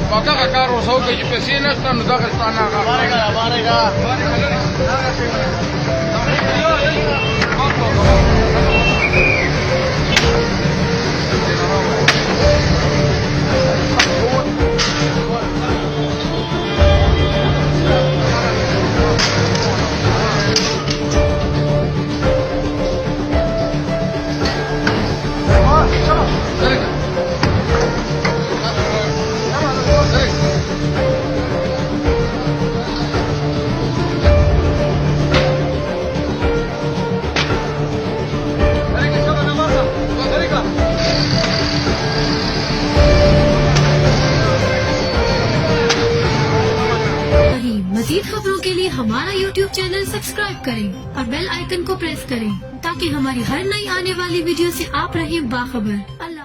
Baka karo sa uga jipesinas tan dagat tanaka. Barega. मज़ीद खबरों के लिए हमारा YouTube चैनल सब्सक्राइब करें और बेल आइकन को प्रेस करें ताकि हमारी हर नई आने वाली वीडियो से आप रहें बाखबर।